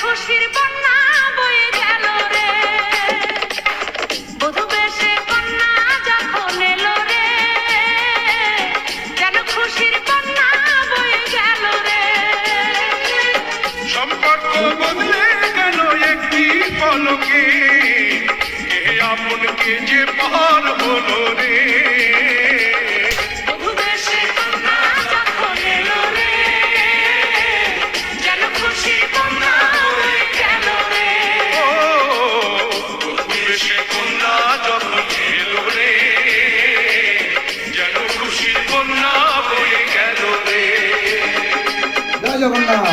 খুশির বন্যা বয়ে গেল রে, বধূ বেশে কন্যা যখন এলো রে, যেন খুশির বন্যা বয়ে গেল রে। সম্পর্ক বদলে গেল একটি পলকে, কে আপন কে যে পার হলো রে। বধূ বেশে কন্যা যখন এলো রে, যেন খুশির বন্যা বয়ে গেল রে। ও বধূ বেশে কন্যা যখন এলো রে, যেন খুশির কন্যা বয়ে গেল রে। জয় জগন্নাথ।